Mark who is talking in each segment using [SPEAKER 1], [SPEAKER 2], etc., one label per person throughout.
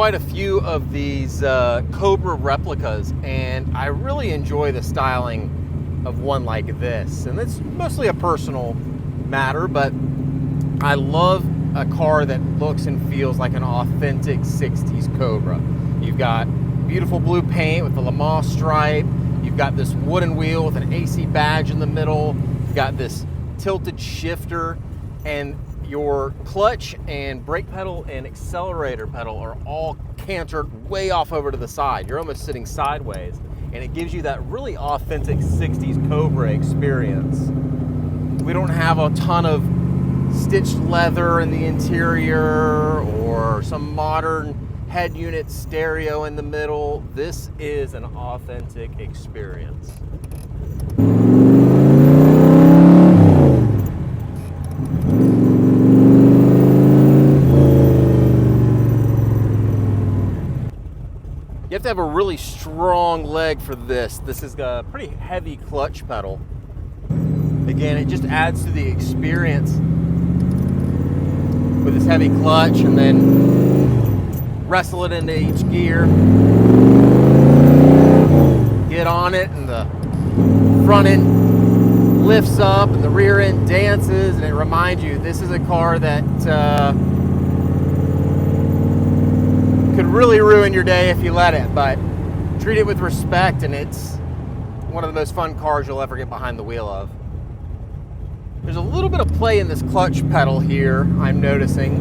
[SPEAKER 1] quite a few of these Cobra replicas, and I really enjoy the styling of one like this. And it's mostly a personal matter, but I love a car that looks and feels like an authentic 60s Cobra. You've got beautiful blue paint with the Le Mans stripe. You've got this wooden wheel with an AC badge in the middle. You've got this tilted shifter, and your clutch and brake pedal and accelerator pedal are all cantered way off over to the side. You're almost sitting sideways, and it gives you that really authentic 60s Cobra experience. We don't have a ton of stitched leather in the interior or some modern head unit stereo in the middle. This is an authentic experience. You have to have a really strong leg for this. This is a pretty heavy clutch pedal. Again, it just adds to the experience with this heavy clutch, and then wrestle it into each gear. Get on it, and the front end lifts up and the rear end dances, and it reminds you this is a car that could really ruin your day if you let it, but treat it with respect, and it's one of the most fun cars you'll ever get behind the wheel of. There's a little bit of play in this clutch pedal here, I'm noticing.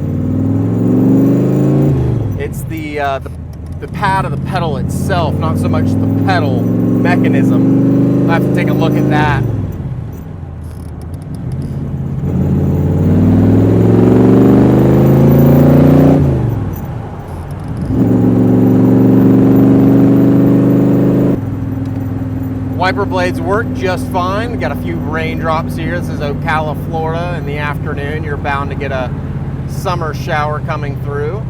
[SPEAKER 1] It's the pad of the pedal itself, not so much the pedal mechanism. I'll have to take a look at that. Wiper blades work just fine. We got a few raindrops here. This is Ocala, Florida. In the afternoon, you're bound to get a summer shower coming through.